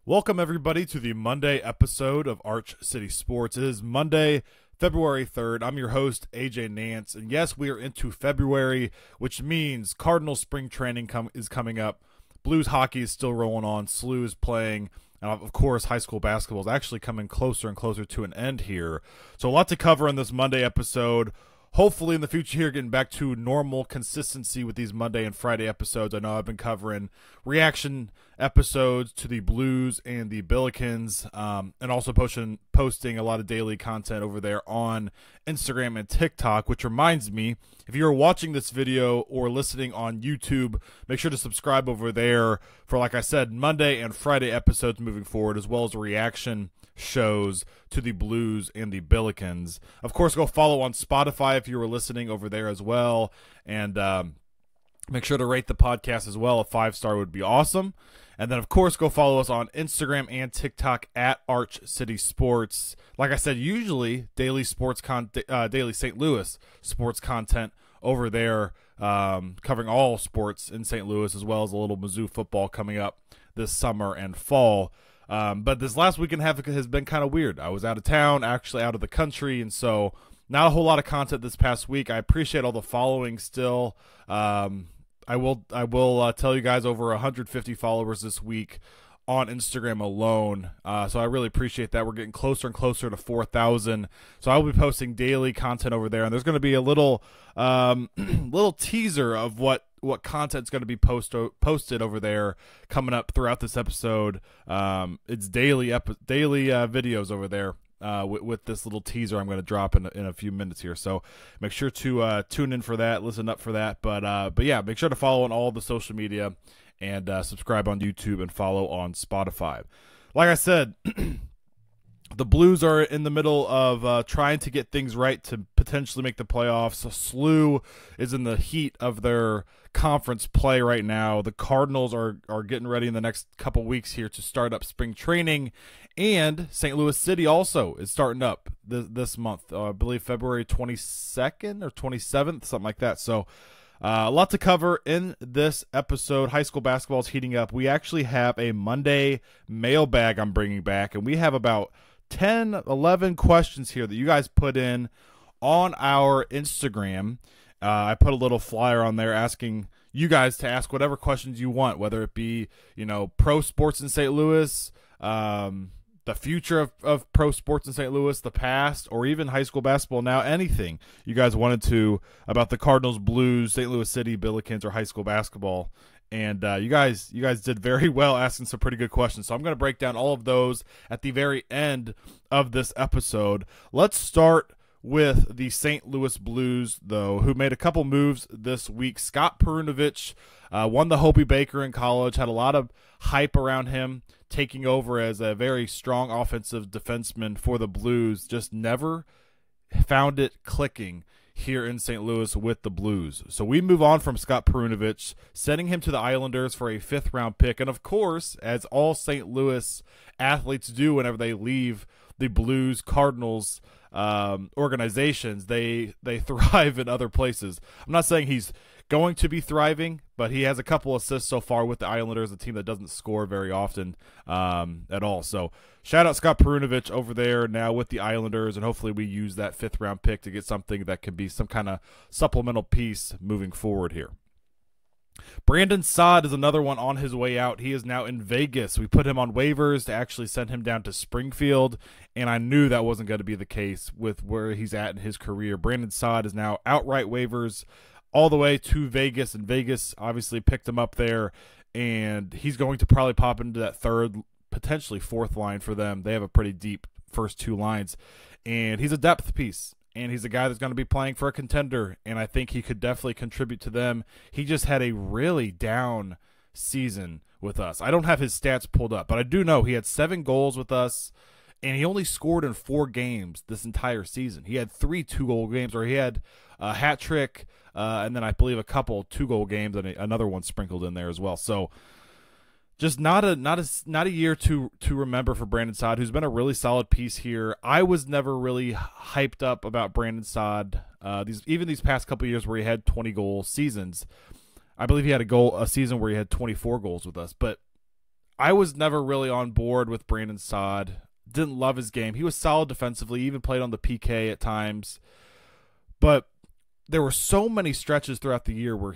Welcome, everybody, to the Monday episode of Arch City Sports. It is Monday, February 3rd. I'm your host, AJ Nance. And yes, we are into February, which means Cardinals spring training is coming up. Blues hockey is still rolling on. SLU is playing. And of course, high school basketball is actually coming closer and closer to an end here. So a lot to cover in this Monday episode. Hopefully in the future here, getting back to normal consistency with these Monday and Friday episodes. I know I've been covering reaction episodes to the Blues and the Billikens, and also posting a lot of daily content over there on Instagram and TikTok, which reminds me, if you're watching this video or listening on YouTube, make sure to subscribe over there for, like I said, Monday and Friday episodes moving forward, as well as reaction shows to the Blues and the Billikens. Of course, go follow on Spotify if you were listening over there as well, and make sure to rate the podcast as well. A 5-star would be awesome. And then, of course, go follow us on Instagram and TikTok at Arch City Sports. Like I said, usually daily daily St. Louis sports content over there, covering all sports in St. Louis, as well as a little Mizzou football coming up this summer and fall. But this last weekend has been kind of weird. I was out of town, actually out of the country, and so not a whole lot of content this past week. I appreciate all the following still. I will tell you guys, over 150 followers this week on Instagram alone. So I really appreciate that. We're getting closer and closer to 4,000. So I will be posting daily content over there, and there's going to be a little little teaser of what content's going to be posted over there coming up throughout this episode. It's daily videos over there with this little teaser I'm going to drop in a few minutes here. So make sure to tune in for that, listen up for that. But yeah, make sure to follow on all the social media and subscribe on YouTube and follow on Spotify. Like I said, the Blues are in the middle of trying to get things right to potentially make the playoffs. So SLU is in the heat of their conference play right now. The Cardinals are getting ready in the next couple weeks here to start up spring training. And St. Louis City also is starting up this month. I believe February 22nd or 27th, something like that. So a lot to cover in this episode. High school basketball is heating up. We actually have a Monday mailbag I'm bringing back, and we have about 10, 11 questions here that you guys put in on our Instagram. I put a little flyer on there asking you guys to ask whatever questions you want, whether it be, pro sports in St. Louis, the future of pro sports in St. Louis, the past, or even high school basketball now, anything you guys wanted to about the Cardinals, Blues, St. Louis City, Billikens, or high school basketball. And you guys did very well asking some pretty good questions. So I'm going to break down all of those at the very end of this episode. Let's start with the St. Louis Blues, though, who made a couple moves this week. Scott Perunovich won the Hobie Baker in college, had a lot of hype around him taking over as a very strong offensive defenseman for the Blues. Just never found it clicking here in St. Louis with the Blues. So we move on from Scott Perunovich, sending him to the Islanders for a 5th-round pick. And, of course, as all St. Louis athletes do whenever they leave the Blues, Cardinals organizations, they thrive in other places. I'm not saying he's going to be thriving, but he has a couple assists so far with the Islanders, a team that doesn't score very often at all. So shout out Scott Perunovich over there now with the Islanders, and hopefully we use that 5th-round pick to get something that can be some kind of supplemental piece moving forward here. Brandon Saad is another one on his way out. He is now in Vegas. We put him on waivers to actually send him down to Springfield, and I knew that wasn't going to be the case with where he's at in his career. Brandon Saad is now outright waivers all the way to Vegas, and Vegas obviously picked him up there, and he's going to probably pop into that 3rd, potentially 4th line for them. They have a pretty deep first 2 lines, and he's a depth piece. And he's a guy that's going to be playing for a contender, and I think he could definitely contribute to them. He just had a really down season with us. I don't have his stats pulled up, but I do know he had 7 goals with us, and he only scored in 4 games this entire season. He had 3 2-goal games, or he had a hat trick, and then I believe a couple 2-goal games and another one sprinkled in there as well. So just not a year to remember for Brandon Saad, who's been a really solid piece here. I was never really hyped up about Brandon Saad. These past couple of years where he had 20-goal seasons, I believe he had a season where he had 24 goals with us. But I was never really on board with Brandon Saad. Didn't love his game. He was solid defensively, even played on the PK at times. But there were so many stretches throughout the year where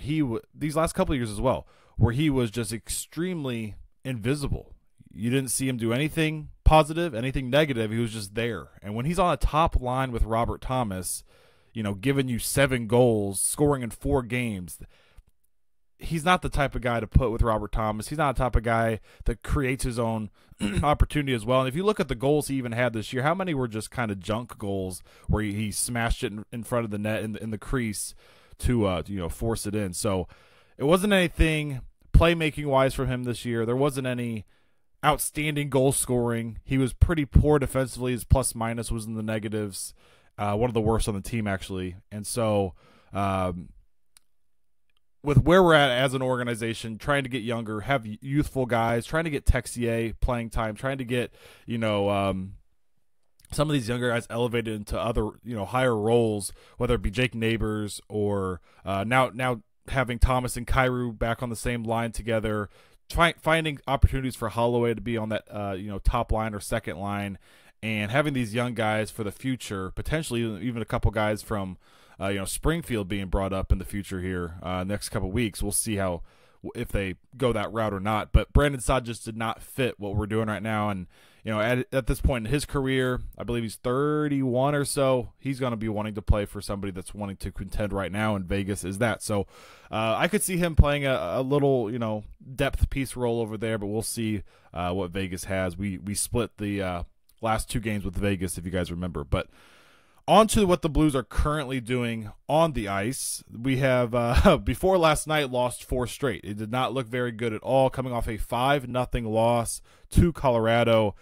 these last couple of years as well, where he was just extremely invisible. You didn't see him do anything positive, anything negative. He was just there. And when he's on a top line with Robert Thomas, giving you 7 goals, scoring in 4 games, he's not the type of guy to put with Robert Thomas. He's not the type of guy that creates his own opportunity as well. And if you look at the goals he even had this year, how many were just kind of junk goals where he smashed it in front of the net in the crease to force it in? So it wasn't anything playmaking wise from him this year. There wasn't any outstanding goal scoring. He was pretty poor defensively. His plus minus was in the negatives. One of the worst on the team, actually. And so with where we're at as an organization, trying to get younger, have youthful guys, trying to get Texier playing time, trying to get, some of these younger guys elevated into other, higher roles, whether it be Jake Neighbors or now having Thomas and Kyrou back on the same line together, finding opportunities for Holloway to be on that, top line or second line, and having these young guys for the future, potentially even a couple guys from, Springfield being brought up in the future here next couple weeks. We'll see if they go that route or not. But Brandon Saad just did not fit what we're doing right now. And, at this point in his career, I believe he's 31 or so, he's going to be wanting to play for somebody that's wanting to contend right now, and Vegas is that. So I could see him playing a little, depth piece role over there, but we'll see what Vegas has. We split the last 2 games with Vegas, if you guys remember. But on to what the Blues are currently doing on the ice. We have, before last night, lost 4 straight. It did not look very good at all, coming off a 5-0 loss to Colorado.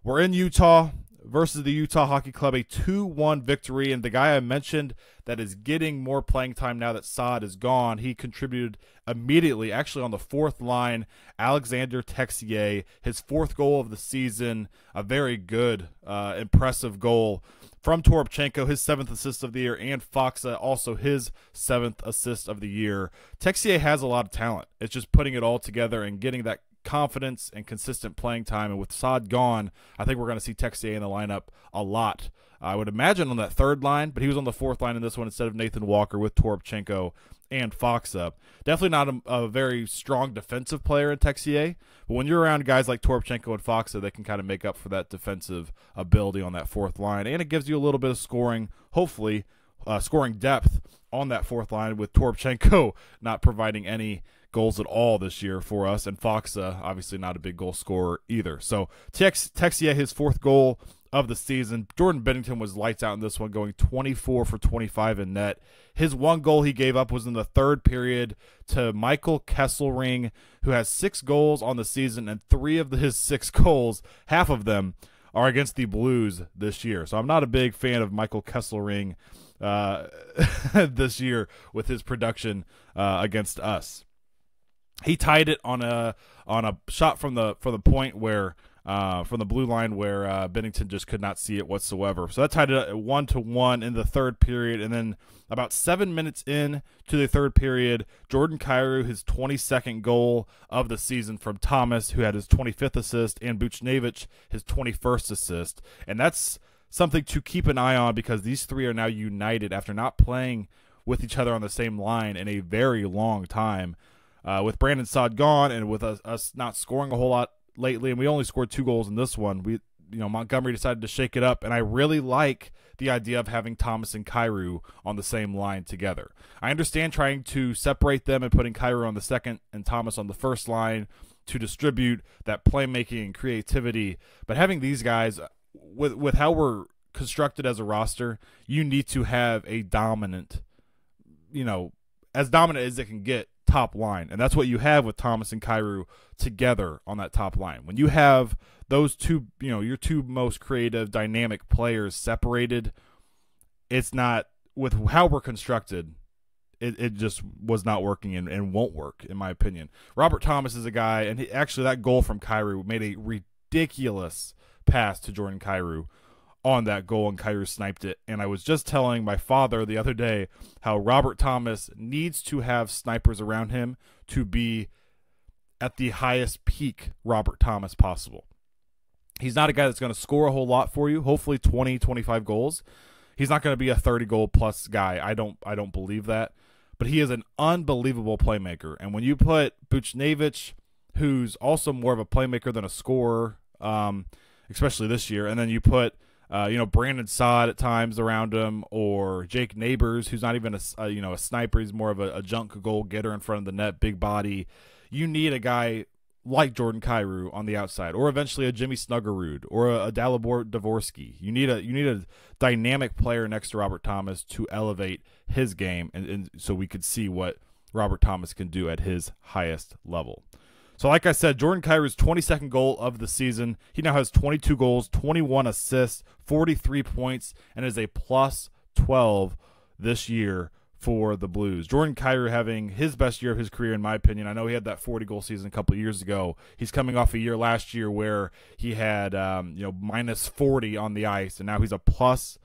We're in Utah versus the Utah Hockey Club, a 2-1 victory. And the guy I mentioned that is getting more playing time now that Saad is gone, he contributed immediately, actually on the 4th line, Alexander Texier, his 4th goal of the season, a very good, impressive goal from Toropchenko, his 7th assist of the year, and Foxa, also his 7th assist of the year. Texier has a lot of talent. It's just putting it all together and getting that confidence and consistent playing time. And with Saad gone, I think we're going to see Texier in the lineup a lot. I would imagine on that 3rd line, but he was on the 4th line in this one instead of Nathan Walker with Toropchenko and Foxa. Definitely not a very strong defensive player in Texier, but when you're around guys like Toropchenko and Foxa, they can kind of make up for that defensive ability on that 4th line, and it gives you a little bit of scoring, hopefully, scoring depth on that 4th line, with Toropchenko not providing any goals at all this year for us, and Foxa obviously not a big goal scorer either. So Texier, his 4th goal of the season. Jordan Bennington was lights out in this one, going 24 for 25 in net. His 1 goal he gave up was in the 3rd period to Michael Kesselring, who has 6 goals on the season, and 3 of his 6 goals, half of them, are against the Blues this year. So I'm not a big fan of Michael Kesselring this year with his production against us. He tied it on a shot from the point where from the blue line where Bennington just could not see it whatsoever. So that tied it up at 1-1 in the 3rd period, and then about 7 minutes in to the 3rd period, Jordan Kyrou, his 22nd goal of the season from Thomas, who had his 25th assist, and Buchnevich, his 21st assist. And that's something to keep an eye on, because these 3 are now united after not playing with each other on the same line in a very long time. With Brandon Saad gone and with us not scoring a whole lot lately, and we only scored 2 goals in this one, Montgomery decided to shake it up, and I really like the idea of having Thomas and Kyrou on the same line together. I understand trying to separate them and putting Kyrou on the 2nd and Thomas on the 1st line to distribute that playmaking and creativity, but having these guys, with how we're constructed as a roster, you need to have a dominant, as dominant as it can get, top line, and that's what you have with Thomas and Kyrou together on that top line. When you have those 2, your 2 most creative, dynamic players separated, it's not, with how we're constructed, it just was not working and won't work, in my opinion. Robert Thomas is a guy, and actually that goal from Kyrou made a ridiculous pass to Jordan Kyrou on that goal, and Kyrou sniped it. And I was just telling my father the other day how Robert Thomas needs to have snipers around him to be at the highest peak Robert Thomas possible. He's not a guy that's going to score a whole lot for you, hopefully 20, 25 goals. He's not going to be a 30-goal plus guy. I don't believe that. But he is an unbelievable playmaker. And when you put Buchnevich, who's also more of a playmaker than a scorer, especially this year, and then you put Brandon Saad at times around him, or Jake Neighbors, who's not even a sniper. He's more of a junk goal getter in front of the net, big body. You need a guy like Jordan Kyrou on the outside, or eventually a Jimmy Snuggerud, or a Dalibor Dvorsky. You need a dynamic player next to Robert Thomas to elevate his game, and so we could see what Robert Thomas can do at his highest level. So like I said, Jordan Kyrou's 22nd goal of the season. He now has 22 goals, 21 assists, 43 points, and is a plus 12 this year for the Blues. Jordan Kyrou having his best year of his career, in my opinion. I know he had that 40-goal season a couple of years ago. He's coming off a year last year where he had minus 40 on the ice, and now he's a plus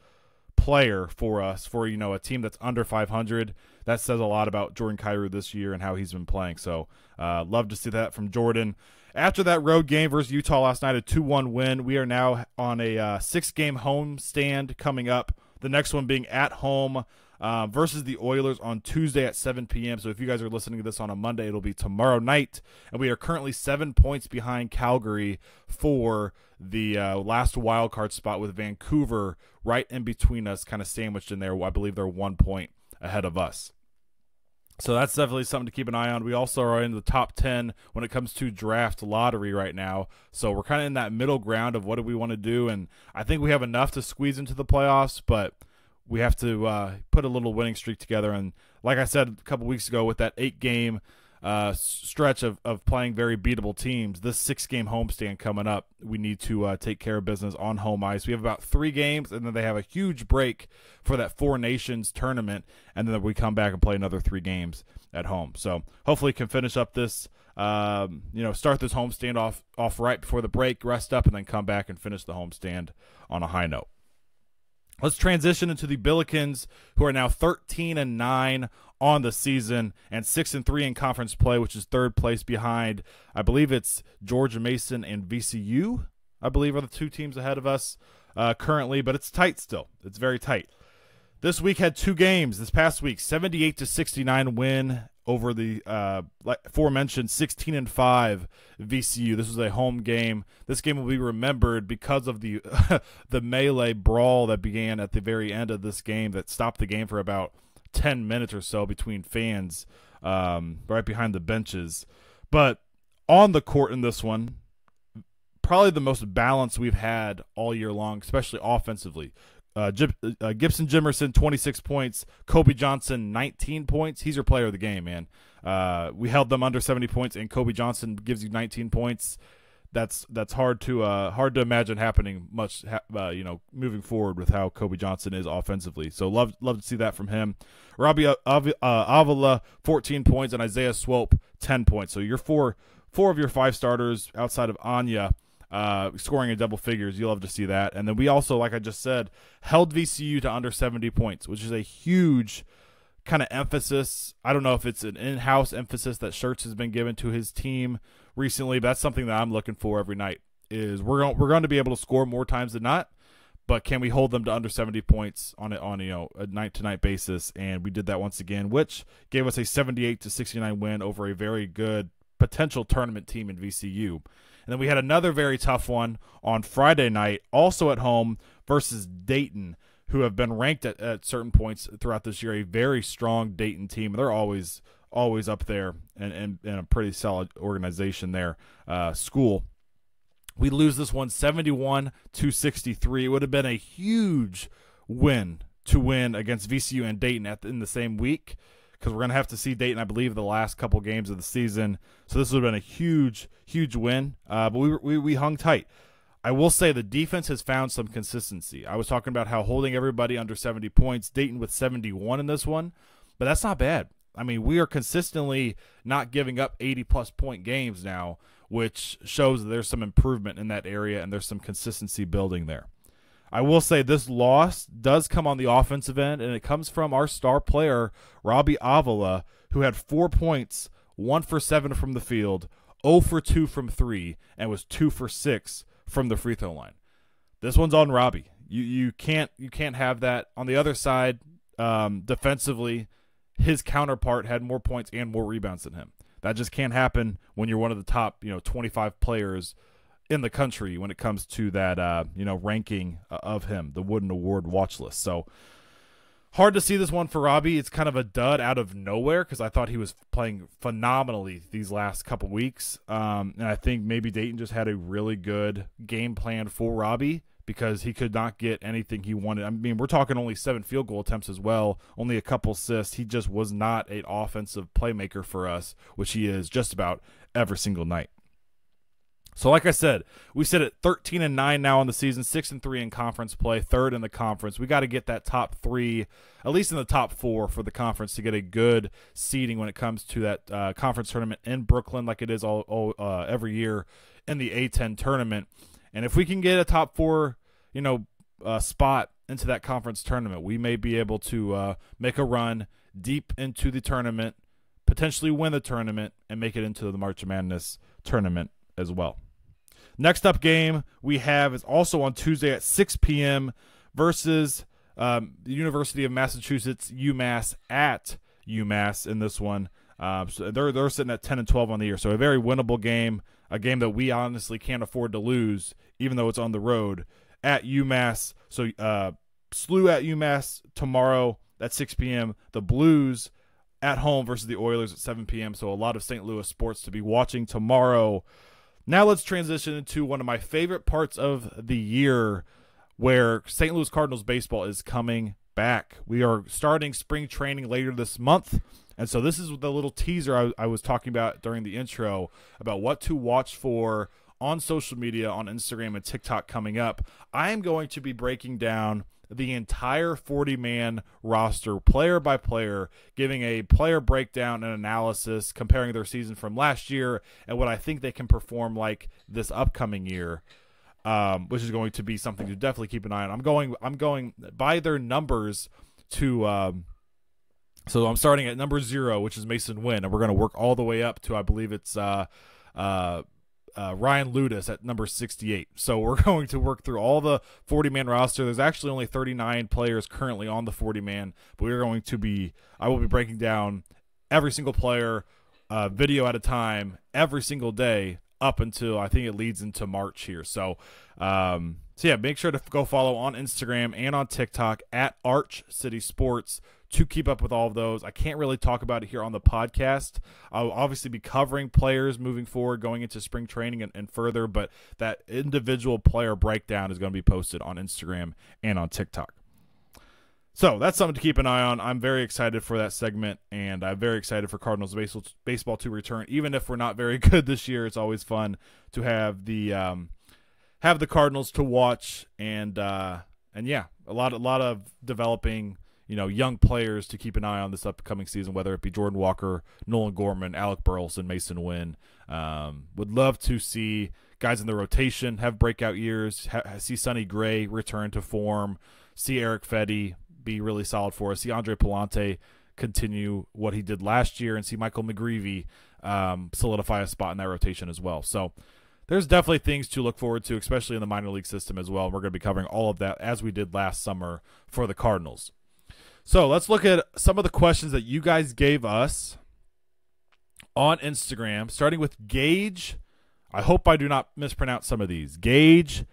player for us, for a team that's under 500. That says a lot about Jordan Kyrou this year and how he's been playing. So love to see that from Jordan. After that road game versus Utah last night, a 2-1 win, we are now on a 6-game home stand coming up. The next one being at home versus the Oilers on Tuesday at 7 p.m. So if you guys are listening to this on a Monday, it'll be tomorrow night. And we are currently 7 points behind Calgary for the last wild card spot, with Vancouver right in between us, kind of sandwiched in there. I believe they're 1 point ahead of us. So that's definitely something to keep an eye on. We also are in the top 10 when it comes to draft lottery right now. So we're kind of in that middle ground of what do we want to do. And I think we have enough to squeeze into the playoffs, but we have to put a little winning streak together. And like I said a couple weeks ago, with that 8-game stretch of playing very beatable teams, this 6-game homestand coming up, we need to take care of business on home ice. We have about 3 games, and then they have a huge break for that Four Nations tournament, and then we come back and play another 3 games at home. So hopefully can finish up this, start this homestand off right before the break, rest up, and then come back and finish the homestand on a high note. Let's transition into the Billikens, who are now 13-9 on the season and 6-3 in conference play, which is 3rd place behind, I believe it's Georgia Mason and VCU, I believe, are the 2 teams ahead of us currently, but it's tight still. It's very tight. This week had 2 games. This past week, 78-69 win over the aforementioned 16-5 VCU. This was a home game. This game will be remembered because of the the melee brawl that began at the very end of this game that stopped the game for about 10 minutes or so between fans right behind the benches. But on the court in this one, probably the most balanced we've had all year long, especially offensively. Gibson Jimerson, 26 points. Kobe Johnson, 19 points. He's your player of the game, man. We held them under 70 points, and Kobe Johnson gives you 19 points. That's hard to imagine happening much, moving forward with how Kobe Johnson is offensively. So love to see that from him. Robbie Avila, 14 points, and Isaiah Swope, 10 points. So you're four of your 5 starters outside of Anya scoring in double figures. You'll love to see that. And then we also, like I just said, held VCU to under 70 points, which is a huge kind of emphasis. I don't know if it's an in-house emphasis that Schertz has been given to his team recently, but that's something that I'm looking for every night. Is we're going to be able to score more times than not, but can we hold them to under 70 points on a night-to-night basis? And we did that once again, which gave us a 78-69 win over a very good potential tournament team in VCU. And then we had another very tough one on Friday night, also at home, versus Dayton, who have been ranked at certain points throughout this year, a very strong Dayton team. They're always up there and a pretty solid organization there, school. We lose this one 71-63. It would have been a huge win to win against VCU and Dayton in the same week, because we're going to have to see Dayton, I believe, the last couple games of the season. So this would have been a huge win, but we hung tight. I will say the defense has found some consistency. I was talking about how holding everybody under 70 points, Dayton with 71 in this one, but that's not bad. I mean, we are consistently not giving up 80-plus point games now, which shows that there's some improvement in that area and there's some consistency building there. I will say this loss does come on the offensive end, and it comes from our star player, Robbie Avila, who had 4 points, 1 for 7 from the field, 0 for 2 from 3 and was 2 for 6 from the free throw line. This one's on Robbie. You can't have that. On the other side, defensively, his counterpart had more points and more rebounds than him. That just can't happen when you're one of the top 25 players in the country when it comes to that ranking of him, the Wooden Award watch list. So hard to see this one for Robbie. It's kind of a dud out of nowhere because I thought he was playing phenomenally these last couple weeks. And I think maybe Dayton just had a really good game plan for Robbie because he could not get anything he wanted. I mean, we're talking only 7 field goal attempts as well, only a couple assists. He just was not an offensive playmaker for us, which he is just about every single night. So like I said, we sit at 13-9 now on the season, 6-3 in conference play, 3rd in the conference. We got to get that top 3, at least in the top 4 for the conference to get a good seeding when it comes to that conference tournament in Brooklyn, like it is every year in the A10 tournament. And if we can get a top 4, spot into that conference tournament, we may be able to make a run deep into the tournament, potentially win the tournament, and make it into the March Madness tournament as well. Next up game we have is also on Tuesday at 6 p.m. versus the University of Massachusetts, UMass at UMass in this one. So they're sitting at 10-12 on the year, so a very winnable game, a game that we honestly can't afford to lose, even though it's on the road at UMass. So SLU at UMass tomorrow at 6 p.m. The Blues at home versus the Oilers at 7 p.m. So a lot of St. Louis sports to be watching tomorrow. Now let's transition into one of my favorite parts of the year where St. Louis Cardinals baseball is coming back. We are starting spring training later this month, and so this is the little teaser I was talking about during the intro about what to watch for on social media, on Instagram and TikTok coming up. I am going to be breaking down the entire 40-man roster, player by player, giving a player breakdown and analysis, comparing their season from last year and what I think they can perform like this upcoming year, which is going to be something to definitely keep an eye on. I'm going by their numbers to so I'm starting at number 0, which is Mason Wynn, and we're going to work all the way up to, I believe it's Ryan Ludus at number 68. So we're going to work through all the 40-man roster. There's actually only 39 players currently on the 40-man, but I will be breaking down every single player, video at a time, every single day up until I think it leads into March here. So yeah, make sure to go follow on Instagram and on TikTok at Arch City Sports to keep up with all of those. I can't really talk about it here on the podcast. I'll obviously be covering players moving forward, going into spring training and further, but that individual player breakdown is going to be posted on Instagram and on TikTok. So that's something to keep an eye on. I'm very excited for that segment, and I'm very excited for Cardinals baseball to return. Even if we're not very good this year, it's always fun to have the Cardinals to watch, and yeah, a lot of developing young players to keep an eye on this upcoming season, whether it be Jordan Walker, Nolan Gorman, Alec Burleson, Mason Wynn. Would love to see guys in the rotation have breakout years, see Sonny Gray return to form, see Eric Fetty be really solid for us, see Andre Palante continue what he did last year, and see Michael McGreevy solidify a spot in that rotation as well. So there's definitely things to look forward to, especially in the minor league system as well. We're going to be covering all of that as we did last summer for the Cardinals. So let's look at some of the questions that you guys gave us on Instagram, starting with Gage. I hope I do not mispronounce some of these. Gage,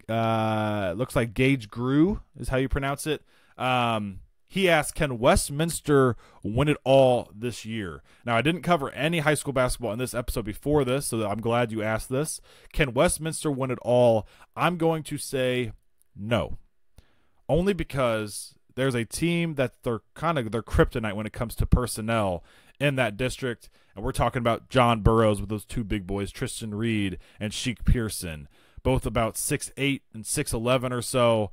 looks like Gage Grew is how you pronounce it. He asked, can Westminster win it all this year? Now, I didn't cover any high school basketball in this episode before this, so I'm glad you asked this. Can Westminster win it all? I'm going to say no, only because there's a team that they're kryptonite when it comes to personnel in that district, and we're talking about John Burroughs with those two big boys, Tristan Reed and Sheik Pearson, both about 6'8" and 6'11" or so.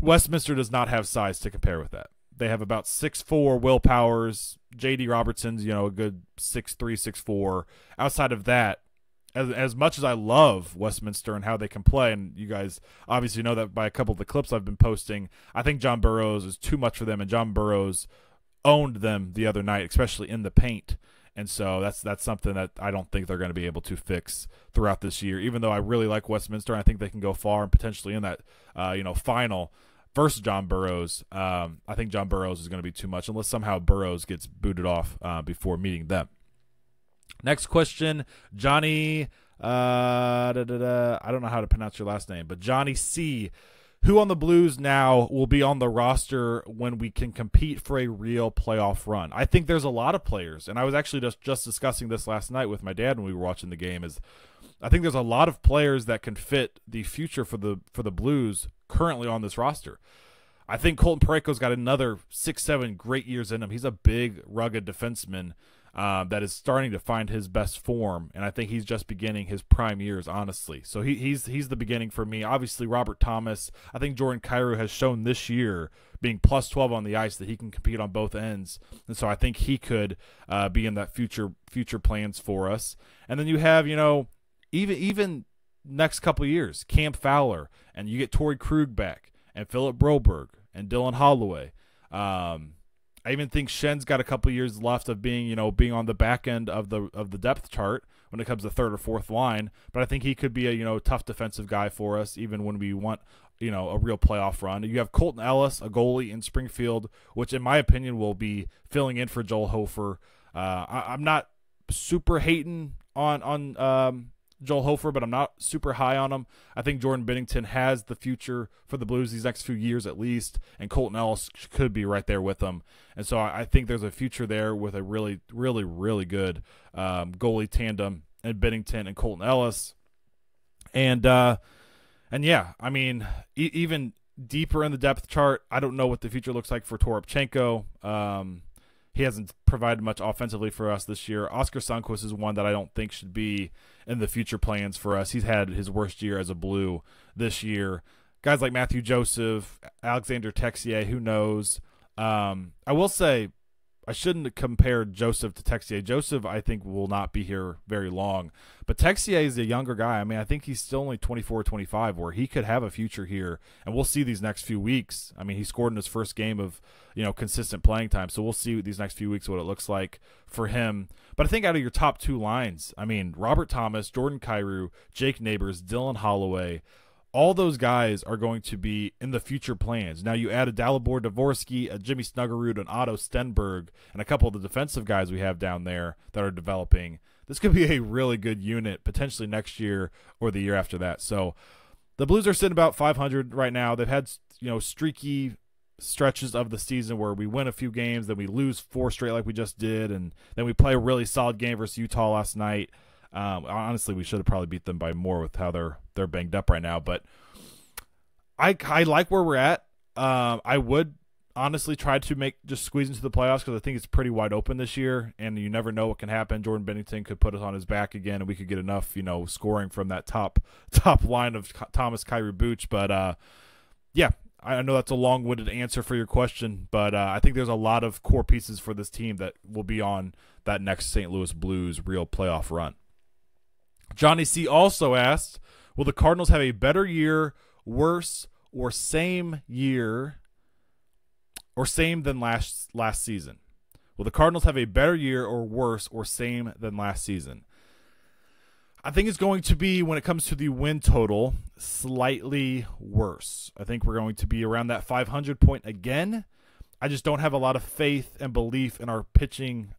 Westminster does not have size to compare with that. They have about 6'4" Will Powers. J.D. Robertson's, a good 6'3", 6'4". Outside of that, as much as I love Westminster and how they can play, and you guys obviously know that by a couple of the clips I've been posting, I think John Burroughs is too much for them, and John Burroughs owned them the other night, especially in the paint. And so that's something that I don't think they're going to be able to fix throughout this year, even though I really like Westminster. I think they can go far and potentially in that final versus John Burroughs. I think John Burroughs is going to be too much unless somehow Burroughs gets booted off before meeting them. Next question, Johnny. I don't know how to pronounce your last name, but Johnny C. Who on the Blues now will be on the roster when we can compete for a real playoff run? I think there's a lot of players, and I was actually just discussing this last night with my dad when we were watching the game. I think there's a lot of players that can fit the future for the Blues currently on this roster. I think Colton Parayko's got another 6-7 great years in him. He's a big, rugged defenseman that is starting to find his best form, and I think he's just beginning his prime years, honestly. So he's the beginning for me. Obviously, Robert Thomas. I think Jordan Kyrou has shown this year, being plus 12 on the ice, that he can compete on both ends, and so I think he could be in that future plans for us. And then you have, even next couple of years, Cam Fowler, and you get Torrey Krug back, and Philip Broberg, and Dylan Holloway. I even think Schen's got a couple years left of being on the back end of the depth chart when it comes to third or fourth line. But I think he could be a tough defensive guy for us, even when we want a real playoff run. You have Colton Ellis, a goalie in Springfield, which in my opinion will be filling in for Joel Hofer. I'm not super hating on Joel Hofer, but I'm not super high on him. I think Jordan Binnington has the future for the Blues these next few years at least, and Colton Ellis could be right there with him. And so I think there's a future there with a really, really, really good goalie tandem in Binnington and Colton Ellis. And yeah, I mean, even deeper in the depth chart, I don't know what the future looks like for Toropchenko. He hasn't provided much offensively for us this year. Oscar Sundqvist is one that I don't think should be in the future plans for us. He's had his worst year as a Blue this year. Guys like Matthew Joseph, Alexander Texier, who knows? I will say I shouldn't compare Joseph to Texier. Joseph, I think, will not be here very long. But Texier is a younger guy. I mean, I think he's still only 24 or 25, where he could have a future here. And we'll see these next few weeks. I mean, he scored in his first game of, consistent playing time. So we'll see these next few weeks what it looks like for him. But I think out of your top two lines, I mean, Robert Thomas, Jordan Kyrou, Jake Neighbors, Dylan Holloway, all those guys are going to be in the future plans. Now you add a Dalibor Dvorsky, a Jimmy Snuggerud, an Otto Stenberg, and a couple of the defensive guys we have down there that are developing. This could be a really good unit potentially next year or the year after that. So the Blues are sitting about 500 right now. They've had streaky stretches of the season where we win a few games, then we lose 4 straight like we just did, and then we play a really solid game versus Utah last night. Honestly, we should have probably beat them by more with how they're banged up right now. But I like where we're at. I would honestly try to just squeeze into the playoffs because I think it's pretty wide open this year, and you never know what can happen. Jordan Binnington could put us on his back again, and we could get enough scoring from that top line of Thomas, Kyrou, Booch. But yeah, I know that's a long-winded answer for your question, but I think there's a lot of core pieces for this team that will be on that next St. Louis Blues real playoff run. Johnny C. also asked, will the Cardinals have a better year, worse, or same year, or same than last season? Will the Cardinals have a better year or worse or same than last season? I think it's going to be, when it comes to the win total, slightly worse. I think we're going to be around that 500 point again. I just don't have a lot of faith and belief in our pitching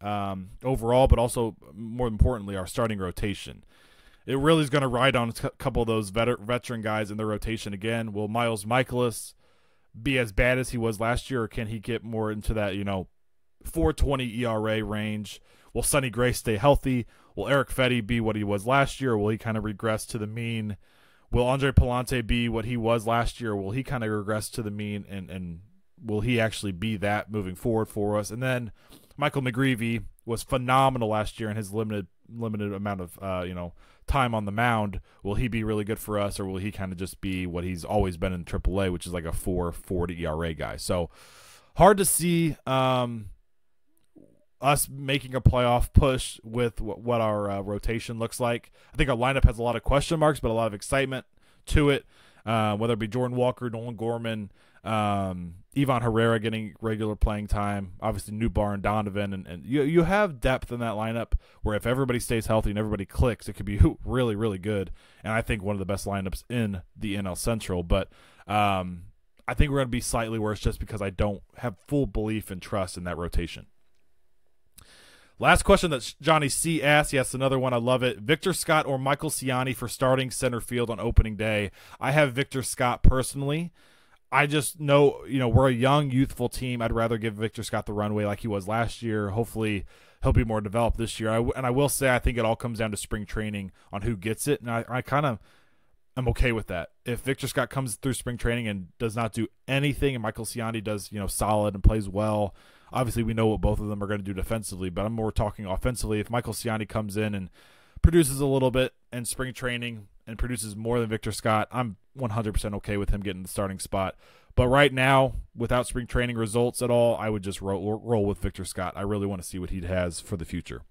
overall, but also, more importantly, our starting rotation. It really is going to ride on a couple of those veteran guys in the rotation again. Will Miles Michaelis be as bad as he was last year, or can he get more into that 4.20 ERA range? Will Sonny Gray stay healthy? Will Eric Fetty be what he was last year, or will he kind of regress to the mean? Will Andre Palante be what he was last year, or will he kind of regress to the mean, and will he actually be that moving forward for us? And then Michael McGreevy was phenomenal last year in his limited amount of time on the mound. Will he be really good for us, or will he kind of just be what he's always been in AAA, which is like a 4.40 ERA guy? So hard to see us making a playoff push with what our rotation looks like. I think our lineup has a lot of question marks, but a lot of excitement to it. Whether it be Jordan Walker, Nolan Gorman, Ivan Herrera getting regular playing time, obviously Newbar and Donovan, and you have depth in that lineup where if everybody stays healthy and everybody clicks, it could be really, really good. And I think one of the best lineups in the NL Central. But I think we're going to be slightly worse just because I don't have full belief and trust in that rotation. Last question that Johnny C. asked. Yes, another one. I love it. Victor Scott or Michael Ciani for starting center field on opening day. I have Victor Scott personally. I just know, we're a young, youthful team. I'd rather give Victor Scott the runway like he was last year. Hopefully, he'll be more developed this year. And I will say I think it all comes down to spring training on who gets it. And I kind of am okay with that. If Victor Scott comes through spring training and does not do anything and Michael Ciani does, solid and plays well, obviously we know what both of them are going to do defensively, but I'm more talking offensively. If Michael Ciani comes in and produces a little bit in spring training and produces more than Victor Scott, I'm 100% okay with him getting the starting spot. But right now, without spring training results at all, I would just roll with Victor Scott. I really want to see what he has for the future.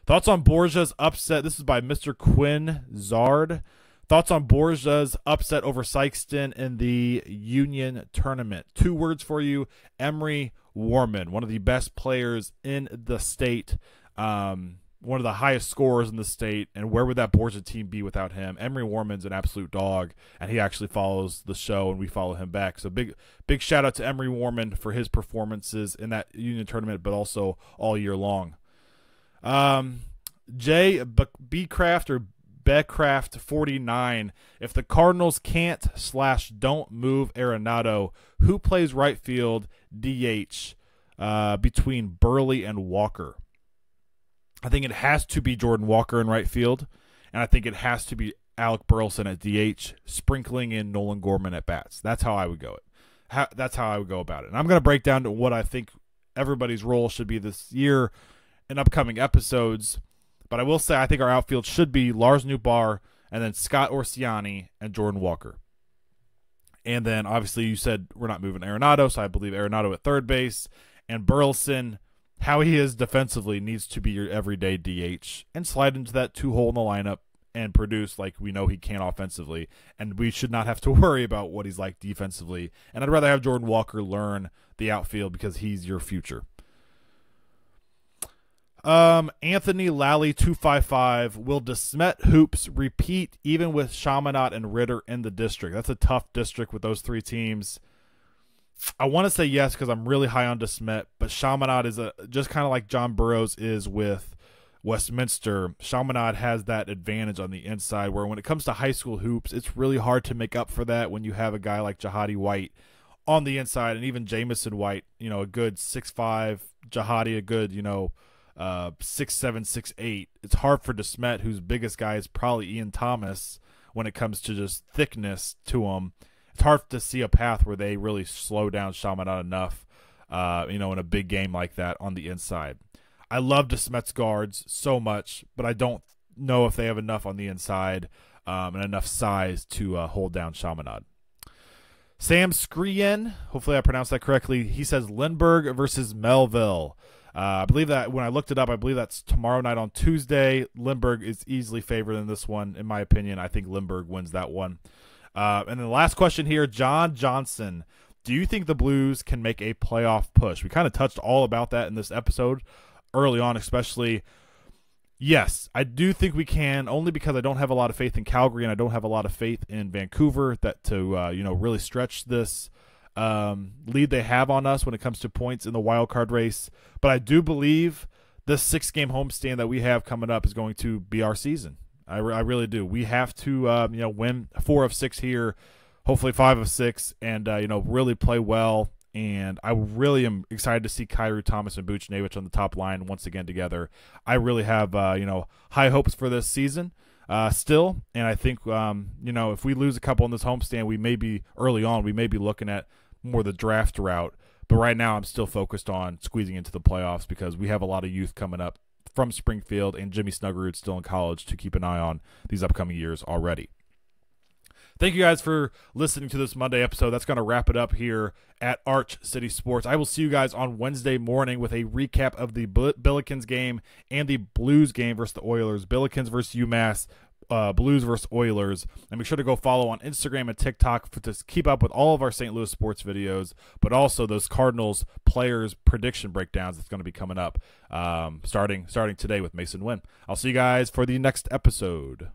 Thoughts on Borgia's upset? This is by Mr. Quinn Zard. Thoughts on Borgia's upset over Sykeston in the Union Tournament. 2 words for you: Emery Warman, one of the best players in the state, one of the highest scorers in the state, and where would that Borgia team be without him? Emery Warman's an absolute dog, and he actually follows the show, and we follow him back. So big shout out to Emery Warman for his performances in that Union Tournament, but also all year long. Jay Becraft or Becraft 49. If the Cardinals can't/don't move Arenado, who plays right field DH between Burley and Walker? I think it has to be Jordan Walker in right field, and I think it has to be Alec Burleson at DH, sprinkling in Nolan Gorman at bats. That's how I would go that's how I would go about it. And I'm going to break down to what I think everybody's role should be this year in upcoming episodes. But I will say I think our outfield should be Lars Newbar and then Scott Orsiani and Jordan Walker. And then obviously you said we're not moving Arenado, so I believe Arenado at third base. And Burleson, how he is defensively, needs to be your everyday DH and slide into that 2-hole in the lineup and produce like we know he can offensively. And we should not have to worry about what he's like defensively. And I'd rather have Jordan Walker learn the outfield because he's your future. Anthony Lally 255. Will DeSmet hoops repeat even with Chaminade and Ritter in the district? That's a tough district with those 3 teams. I want to say yes because I'm really high on DeSmet, but Chaminade is just kind of like John Burroughs is with Westminster. Chaminade has that advantage on the inside where when it comes to high school hoops, it's really hard to make up for that when you have a guy like Jahadi White on the inside, and even Jamison White, a good 6'5", Jahadi a good, 6'7", 6'8". It's hard for DeSmet, whose biggest guy is probably Ian Thomas when it comes to just thickness to him. It's hard to see a path where they really slow down Chaminade enough, in a big game like that on the inside. I love DeSmet's guards so much, but I don't know if they have enough on the inside and enough size to hold down Chaminade. Sam Skrien, hopefully I pronounced that correctly, he says Lindbergh versus Melville. I believe that when I looked it up, I believe that's tomorrow night on Tuesday. Lindbergh is easily favored in this one, in my opinion. I think Lindbergh wins that one. And then the last question here, John Johnson. Do you think the Blues can make a playoff push? We kind of touched all about that in this episode early on, especially. Yes, I do think we can, only because I don't have a lot of faith in Calgary and I don't have a lot of faith in Vancouver to really stretch this lead they have on us when it comes to points in the wild card race. But I do believe this 6-game homestand that we have coming up is going to be our season. I really do. We have to win 4 of 6 here, hopefully 5 of 6, and really play well. And I really am excited to see Kyrou Thomas and Buchnevich on the top line once again together. I really have high hopes for this season still, and I think if we lose a couple in this homestand, we may be looking at more the draft route. But right now, I'm still focused on squeezing into the playoffs because we have a lot of youth coming up from Springfield, and Jimmy Snuggerud's still in college to keep an eye on these upcoming years already. Thank you guys for listening to this Monday episode. That's going to wrap it up here at Arch City Sports. I will see you guys on Wednesday morning with a recap of the Billikens game and the Blues game versus the Oilers. Billikens versus UMass. Blues versus Oilers. And make sure to go follow on Instagram and TikTok to keep up with all of our St. Louis sports videos, but also those Cardinals players prediction breakdowns that's going to be coming up starting today with Mason Wynn. I'll see you guys for the next episode.